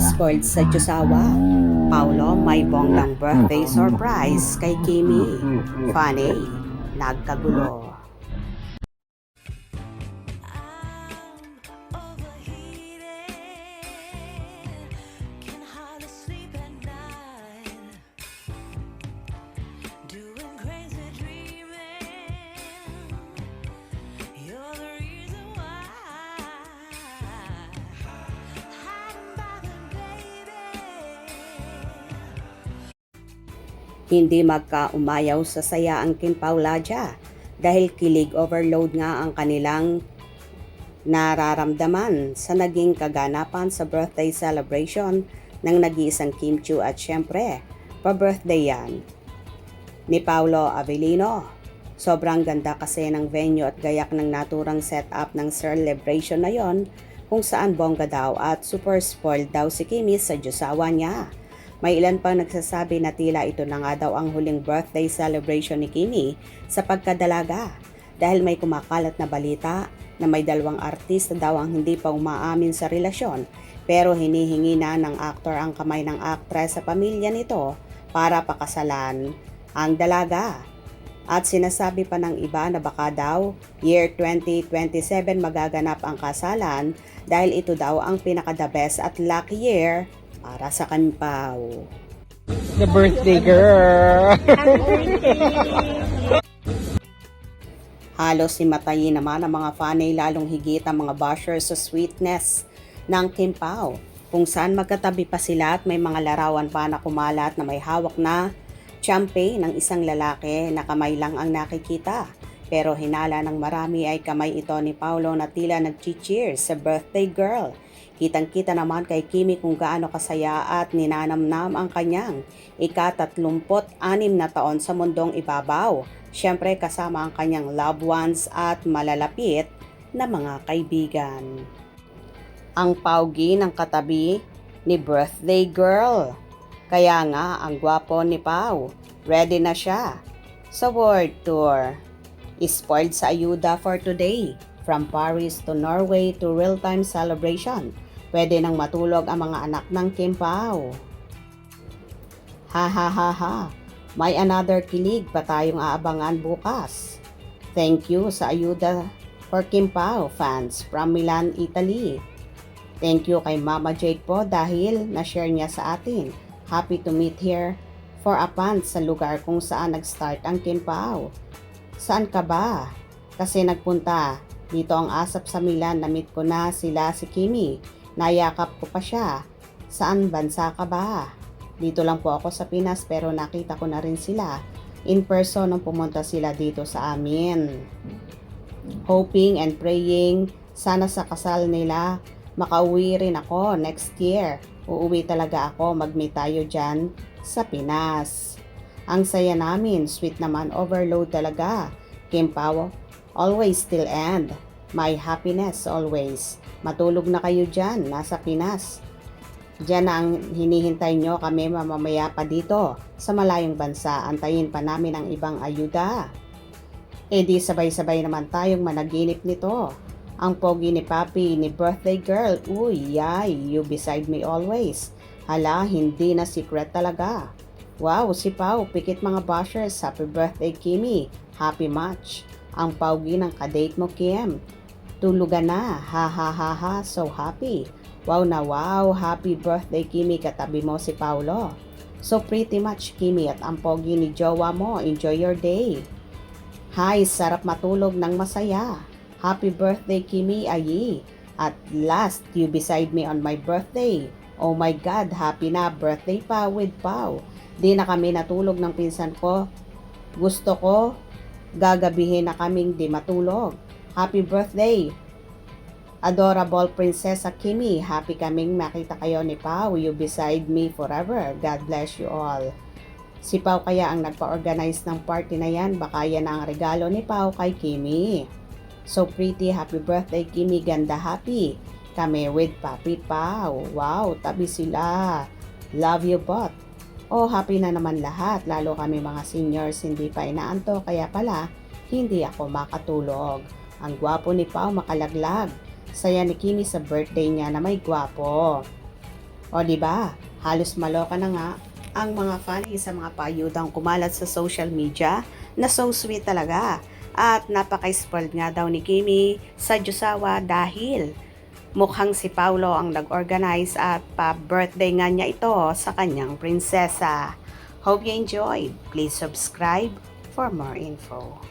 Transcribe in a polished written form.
Spoiled sa Diyosawa. Paulo may bonggang birthday surprise kay Kimi. Funny, nagkagulo. Hindi magkaumayaw sa saya ang Kim Paulaja dahil kilig overload nga ang kanilang nararamdaman sa naging kaganapan sa birthday celebration ng nag-iisang Kim Chiu at syempre, pa-birthday yan ni Paulo Avellino. Sobrang ganda kasi ng venue at gayak ng naturang setup ng celebration na yon kung saan bongga daw at super spoiled daw si Kimi sa Diyosawa niya. May ilan pang nagsasabi na tila ito na nga daw ang huling birthday celebration ni Kimi sa pagkadalaga dahil may kumakalat na balita na may dalawang artista daw ang hindi pa umaamin sa relasyon pero hinihingi na ng aktor ang kamay ng aktres sa pamilya nito para pakasalan ang dalaga. At sinasabi pa ng iba na baka daw year 2027 magaganap ang kasalan dahil ito daw ang pinaka-the best at lucky year para sa Kanpaw. The birthday girl. Halos himatayin naman ang mga fanay lalong higit ang mga bashers sa sweetness ng Kim Pao kung saan magkatabi pa sila at may mga larawan pa na kumalat na may hawak na champagne ng isang lalaki na kamay lang ang nakikita. Pero hinala ng marami ay kamay ito ni Paulo na tila nag-cheers sa birthday girl. Kitang-kita naman kay Kimi kung gaano kasaya at ninanamnam ang kanyang ika-36 na taon sa mundong ibabaw. Siyempre kasama ang kanyang loved ones at malalapit na mga kaibigan. Ang paugi ng katabi ni birthday girl. Kaya nga ang gwapo ni Pau. Ready na siya sa world tour. Spoiled sa ayuda for today. From Paris to Norway to real-time celebration. Pwede nang matulog ang mga anak ng Kim Pao. Ha ha ha ha. May another kilig pa tayong aabangan bukas. Thank you sa ayuda for Kim Pao fans from Milan, Italy. Thank you kay Mama Jake po dahil na-share niya sa atin. Happy to meet here for a pants sa lugar kung saan nag-start ang Kim Pao. Saan ka ba? Kasi nagpunta. Dito ang asap sa Milan, na-meet ko na sila si Kimi. Nayakap ko pa siya. Saan bansa ka ba? Dito lang po ako sa Pinas pero nakita ko na rin sila in person nung pumunta sila dito sa amin. Hoping and praying sana sa kasal nila makauwi rin ako next year. Uuwi talaga ako, mag-meet tayo dyan sa Pinas. Ang saya namin, sweet naman, overload talaga. Kim Pao, always still end. My happiness always. Matulog na kayo dyan, nasa Pinas. Diyan na ang hinihintay nyo, kami mamamaya pa dito sa malayong bansa. Antayin pa namin ang ibang ayuda. E di sabay-sabay naman tayong managinip nito. Ang pogi ni Papi, ni birthday girl. Uy, yay, you beside me always. Hala, hindi na secret talaga. Wow, si Pau, pikit mga bashers. Happy birthday, Kimi. Happy match. Ang pogi ng kadate mo, Kim. Tulugan na. Ha ha ha ha. So happy. Wow na wow. Happy birthday, Kimi. Katabi mo si Paulo. So pretty much, Kimi, at ang pogi ni jowa mo. Enjoy your day. Hi, sarap matulog ng masaya. Happy birthday, Kimi Ayi. At last, you beside me on my birthday. Oh my God, happy na birthday pa with Pau. Di na kami natulog ng pinsan ko. Gusto ko, gagabihin na kaming di matulog. Happy birthday, adorable Prinsesa Kimi. Happy kaming makita kayo ni Pau. You beside me forever. God bless you all. Si Pau kaya ang nagpa-organize ng party na yan. Baka yan ang regalo ni Pau kay Kimi. So pretty. Happy birthday, Kimi. Ganda happy. Kami with Papi Pau. Wow, tabi sila. Love you both. Oh, happy na naman lahat. Lalo kami mga seniors hindi pa inaanto. Kaya pala, hindi ako makatulog. Ang gwapo ni Pau makalaglag. Saya ni Kimi sa birthday niya na may gwapo. O di ba? Halos maloka na nga ang mga funny sa mga payudang kumalat sa social media na so sweet talaga. At napaka-spoiled nga daw ni Kimi sa Jusawa dahil mukhang si Paulo ang nag-organize at pa-birthday nga niya ito sa kanyang prinsesa. Hope you enjoyed. Please subscribe for more info.